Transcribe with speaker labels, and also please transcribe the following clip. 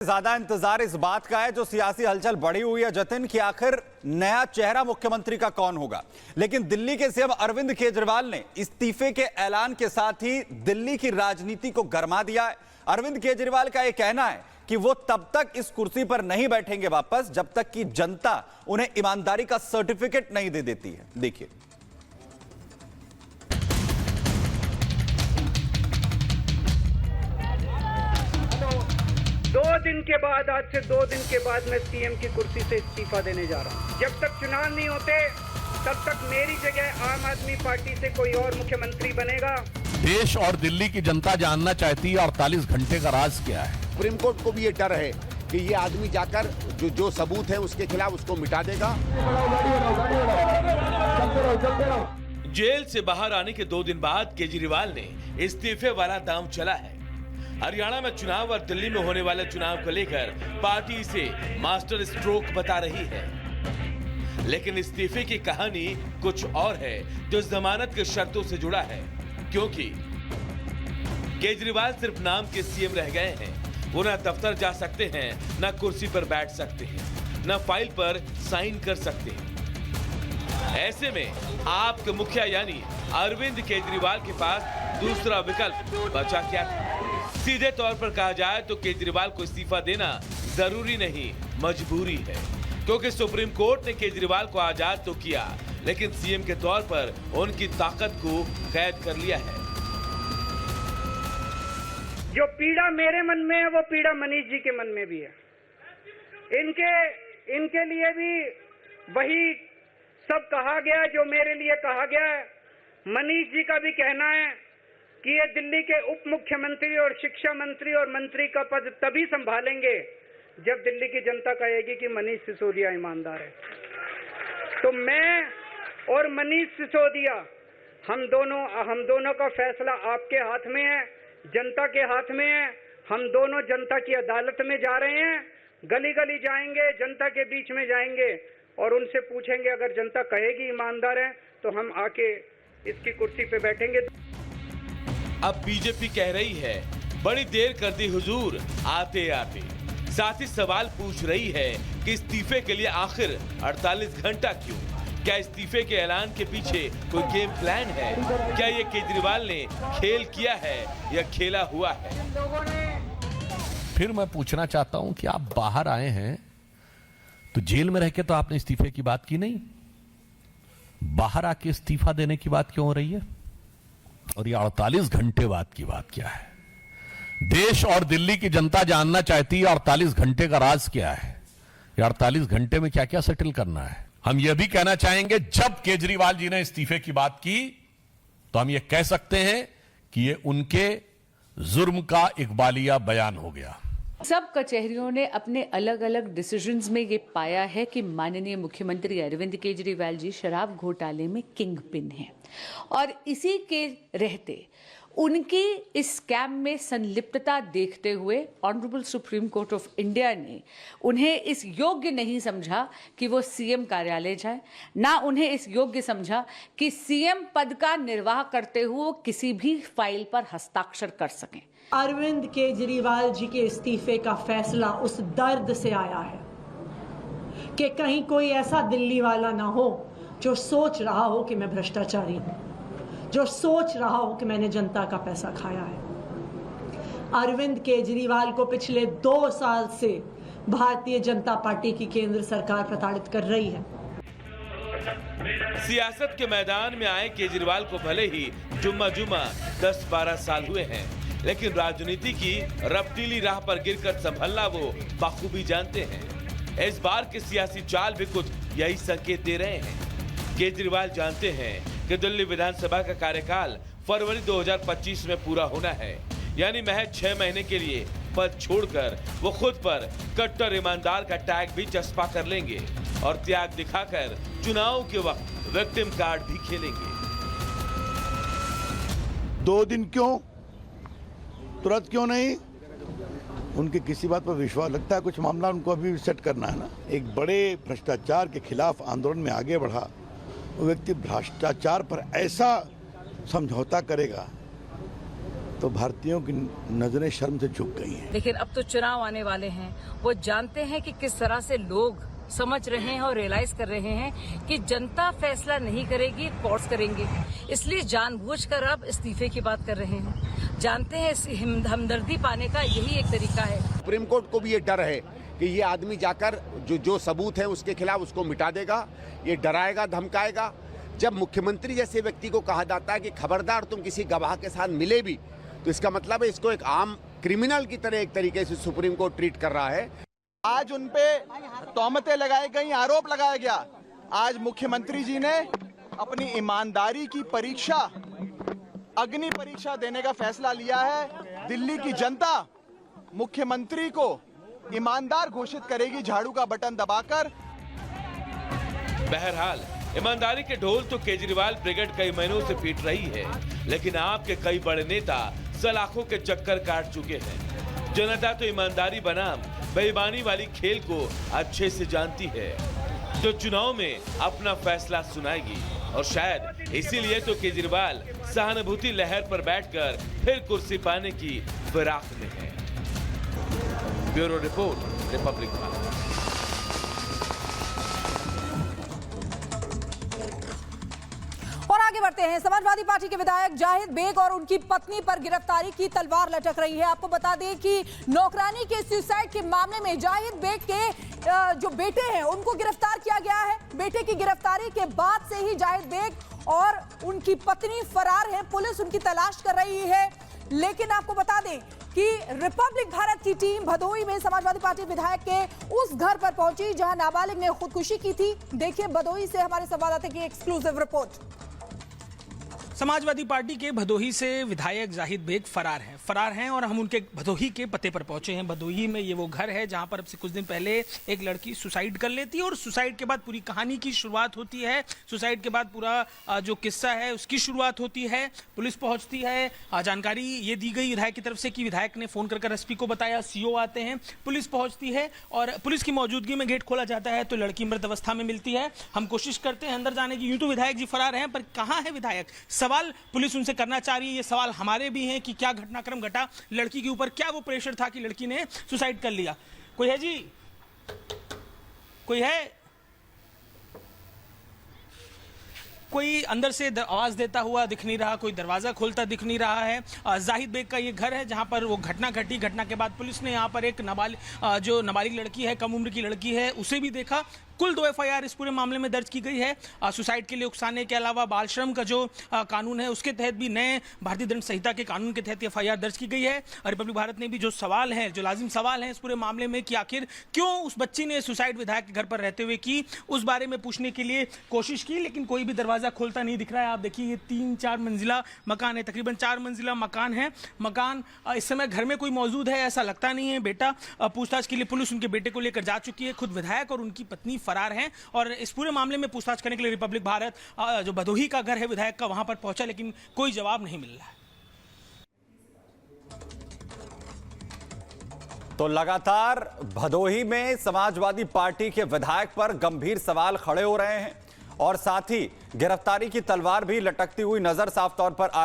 Speaker 1: ज्यादा इंतजार इस बात का है, जो सियासी हलचल बढ़ी हुई है जतिन, कि आखिर नया चेहरा मुख्यमंत्री का कौन होगा। लेकिन दिल्ली के सीएम अरविंद केजरीवाल ने इस्तीफे के ऐलान के साथ ही दिल्ली की राजनीति को गरमा दिया है। अरविंद केजरीवाल का यह कहना है कि वो तब तक इस कुर्सी पर नहीं बैठेंगे वापस जब तक कि जनता उन्हें ईमानदारी का सर्टिफिकेट नहीं दे देती है। देखिए,
Speaker 2: 2 दिन के बाद, आज से 2 दिन के बाद मैं सीएम की कुर्सी से इस्तीफा देने जा रहा हूं। जब तक चुनाव नहीं होते तब तक मेरी जगह आम आदमी पार्टी से कोई और मुख्यमंत्री बनेगा।
Speaker 3: देश और दिल्ली की जनता जानना चाहती है 48 घंटे का राज क्या है।
Speaker 4: सुप्रीम कोर्ट को भी ये डर है कि ये आदमी जाकर जो सबूत है उसके खिलाफ उसको मिटा देगा।
Speaker 5: जेल से बाहर आने के 2 दिन बाद केजरीवाल ने इस्तीफे वाला दांव चला है। हरियाणा में चुनाव और दिल्ली में होने वाले चुनाव को लेकर पार्टी इसे मास्टर स्ट्रोक बता रही है, लेकिन इस्तीफे की कहानी कुछ और है, जो जमानत के शर्तों से जुड़ा है। क्योंकि केजरीवाल सिर्फ नाम के सीएम रह गए हैं। वो न दफ्तर जा सकते हैं, न कुर्सी पर बैठ सकते हैं, न फाइल पर साइन कर सकते हैं। ऐसे में आपके मुखिया यानी अरविंद केजरीवाल के पास दूसरा विकल्प बचा क्या था? सीधे तौर पर कहा जाए तो केजरीवाल को इस्तीफा देना जरूरी नहीं, मजबूरी है। क्योंकि सुप्रीम कोर्ट ने केजरीवाल को आजाद तो किया, लेकिन सीएम के तौर पर उनकी ताकत को कैद कर लिया है।
Speaker 2: जो पीड़ा मेरे मन में है वो पीड़ा मनीष जी के मन में भी है। इनके लिए भी वही सब कहा गया जो मेरे लिए कहा गया है। मनीष जी का भी कहना है कि ये दिल्ली के उप मुख्यमंत्री और शिक्षा मंत्री और मंत्री का पद तभी संभालेंगे जब दिल्ली की जनता कहेगी कि मनीष सिसोदिया ईमानदार है। तो मैं और मनीष सिसोदिया हम दोनों का फैसला आपके हाथ में है, जनता के हाथ में है। हम दोनों जनता की अदालत में जा रहे हैं, गली गली जाएंगे, जनता के बीच में जाएंगे और उनसे पूछेंगे, अगर जनता कहेगी ईमानदार है तो हम आके इसकी कुर्सी पे बैठेंगे।
Speaker 5: अब बीजेपी कह रही है बड़ी देर कर दी हुजूर आते आते। साथ ही सवाल पूछ रही है कि इस्तीफे के लिए आखिर 48 घंटा क्यों? क्या इस्तीफे के ऐलान के पीछे कोई गेम प्लान है? क्या ये केजरीवाल ने खेल किया है या खेला हुआ है?
Speaker 3: फिर मैं पूछना चाहता हूं कि आप बाहर आए हैं तो जेल में रह के तो आपने इस्तीफे की बात की नहीं, बाहर आके इस्तीफा देने की बात क्यों हो रही है? और ये 48 घंटे बाद की बात क्या है? देश और दिल्ली की जनता जानना चाहती है 48 घंटे का राज क्या है। ये 48 घंटे में क्या क्या सेटल करना है। हम ये भी कहना चाहेंगे, जब केजरीवाल जी ने इस्तीफे की बात की तो हम ये कह सकते हैं कि ये उनके जुर्म का इकबालिया बयान हो गया।
Speaker 6: सब कचहरियों ने अपने अलग अलग डिसीजंस में ये पाया है कि माननीय मुख्यमंत्री अरविंद केजरीवाल जी शराब घोटाले में किंग पिन हैं और इसी के रहते उनकी इस स्कैम में संलिप्तता देखते हुए honourable supreme court of India ने उन्हें इस योग्य नहीं समझा कि वो सीएम कार्यालय जाए, ना उन्हें इस योग्य समझा कि सीएम पद का निर्वाह करते हुए वो किसी भी फाइल पर हस्ताक्षर कर सकें।
Speaker 7: अरविंद केजरीवाल जी के इस्तीफे का फैसला उस दर्द से आया है कि कहीं कोई ऐसा दिल्ली वाला ना हो जो सोच रहा हो कि मैं भ्रष्टाचारी हूं, जो सोच रहा हो कि मैंने जनता का पैसा खाया है। अरविंद केजरीवाल को पिछले 2 साल से भारतीय जनता पार्टी की केंद्र सरकार प्रताड़ित कर रही है।
Speaker 5: सियासत के मैदान में आए केजरीवाल को भले ही जुम्मा 10-12 साल हुए हैं, लेकिन राजनीति की रफ्तीली राह पर गिरकर संभलना वो बखूबी जानते हैं। इस बार के सियासी चाल भी कुछ यही संकेत दे रहे हैं। केजरीवाल जानते हैं कि दिल्ली विधानसभा का कार्यकाल फरवरी 2025 में पूरा होना है, यानी महज 6 महीने के लिए पद छोड़कर वो खुद पर कट्टर ईमानदार का टैग भी चस्पा कर लेंगे और त्याग दिखाकर चुनाव के वक्त विक्टिम कार्ड भी खेलेंगे।
Speaker 4: 2 दिन क्यों, तुरंत क्यों नहीं? उनके किसी बात पर विश्वास लगता है, कुछ मामला उनको अभी सेट करना है ना। एक बड़े भ्रष्टाचार के खिलाफ आंदोलन में आगे बढ़ा वो व्यक्ति भ्रष्टाचार पर ऐसा समझौता करेगा तो भारतीयों की नजरें शर्म से झुक गई हैं।
Speaker 8: लेकिन अब तो चुनाव आने वाले हैं, वो जानते हैं कि किस तरह से लोग समझ रहे हैं और रियलाइज कर रहे हैं कि जनता फैसला नहीं करेगी, कोर्ट्स करेंगे। इसलिए जानबूझकर अब इस्तीफे की बात कर रहे हैं। जानते हैं इस हमदर्दी पाने का यही एक तरीका है।
Speaker 9: सुप्रीम कोर्ट को भी ये डर है कि ये आदमी जाकर जो सबूत है उसके खिलाफ उसको मिटा देगा, ये डराएगा, धमकाएगा। जब मुख्यमंत्री जैसे व्यक्ति को कहा जाता है कि खबरदार तुम किसी गवाह के साथ मिले भी, तो इसका मतलब है इसको एक आम क्रिमिनल की तरह एक तरीके से सुप्रीम कोर्ट ट्रीट कर रहा है।
Speaker 10: आज उन पे तोहमतें लगाई गई, आरोप लगाया गया। आज मुख्यमंत्री जी ने अपनी ईमानदारी की परीक्षा, अग्नि परीक्षा देने का फैसला लिया है। दिल्ली की जनता मुख्यमंत्री को ईमानदार घोषित करेगी झाड़ू का बटन दबाकर।
Speaker 5: बहरहाल ईमानदारी के ढोल तो केजरीवाल ब्रिगेड कई महीनों से पीट रही है, लेकिन आपके कई बड़े नेता सलाखों के चक्कर काट चुके हैं। जनता तो ईमानदारी बनाम बेईमानी वाली खेल को अच्छे से जानती है, जो चुनाव में अपना फैसला सुनाएगी। और शायद इसीलिए तो केजरीवाल सहानुभूति लहर पर बैठकर फिर कुर्सी पाने की फिराक में है। Bureau report, Republic Bharat.
Speaker 11: और आगे बढ़ते हैं। समाजवादी पार्टी के विधायक जाहिद बेग और उनकी पत्नी पर गिरफ्तारी की तलवार लटक रही है। आपको बता दें कि नौकरानी के सुसाइड के मामले में जाहिद बेग के जो बेटे हैं उनको गिरफ्तार किया गया है। बेटे की गिरफ्तारी के बाद से ही जाहिद बेग और उनकी पत्नी फरार है। पुलिस उनकी तलाश कर रही है। लेकिन आपको बता दें कि रिपब्लिक भारत की टीम भदोही में समाजवादी पार्टी विधायक के उस घर पर पहुंची जहां नाबालिग ने खुदकुशी की थी। देखिए भदोही से हमारे संवाददाता की एक्सक्लूसिव रिपोर्ट।
Speaker 12: समाजवादी पार्टी के भदोही से विधायक जाहिद बेग फरार हैं और हम उनके भदोही के पते पर पहुंचे हैं। भदोही में ये वो घर है जहां पर अब से कुछ दिन पहले एक लड़की सुसाइड कर लेती है और सुसाइड के बाद पूरी कहानी की शुरुआत होती है। सुसाइड के बाद पूरा जो किस्सा है उसकी शुरुआत होती है। पुलिस पहुंचती है। जानकारी ये दी गई विधायक की तरफ से कि विधायक ने फोन कर एसपी को बताया, सीओ आते हैं, पुलिस पहुंचती है और पुलिस की मौजूदगी में गेट खोला जाता है तो लड़की मृत अवस्था में मिलती है। हम कोशिश करते हैं अंदर जाने की। यूं तो विधायक जी फरार हैं, पर कहां है विधायक? सवाल पुलिस उनसे करना चाह रही है। ये सवाल हमारे भी हैं कि क्या घटनाक्रम घटा, लड़की के ऊपर क्या वो प्रेशर था कि लड़की ने सुसाइड कर लिया। कोई है जी? कोई है? कोई अंदर से आवाज देता हुआ दिख नहीं रहा, कोई दरवाजा खोलता दिख नहीं रहा है। जाहिद बेग का ये घर है जहां पर वो घटना घटी। घटना के बाद पुलिस ने यहां पर एक जो नाबालिग लड़की है, कम उम्र की लड़की है, उसे भी देखा। कुल 2 FIR इस पूरे मामले में दर्ज की गई है। सुसाइड के लिए उकसाने के अलावा बाल श्रम का जो कानून है उसके तहत भी, नए भारतीय दंड संहिता के कानून के तहत FIR दर्ज की गई है। और रिपब्लिक भारत ने भी जो सवाल है, जो लाजिम सवाल है इस पूरे मामले में कि आखिर क्यों उस बच्ची ने सुसाइड विधायक के घर पर रहते हुए की, उस बारे में पूछने के लिए कोशिश की, लेकिन कोई भी दरवाजा खोलता नहीं दिख रहा है। आप देखिए ये 3-4 मंजिला मकान है, तकरीबन 4 मंजिला मकान है। मकान इस समय घर में कोई मौजूद है ऐसा लगता नहीं है। बेटा पूछताछ के लिए पुलिस उनके बेटे को लेकर जा चुकी है। खुद विधायक और उनकी पत्नी फरार हैं और इस पूरे मामले में पूछताछ करने के लिए रिपब्लिक भारत जो भदोही का घर है विधायक का, वहां पर पहुंचा, लेकिन कोई जवाब नहीं मिल रहा है।
Speaker 1: तो लगातार भदोही में समाजवादी पार्टी के विधायक पर गंभीर सवाल खड़े हो रहे हैं और साथ ही गिरफ्तारी की तलवार भी लटकती हुई नजर साफ तौर पर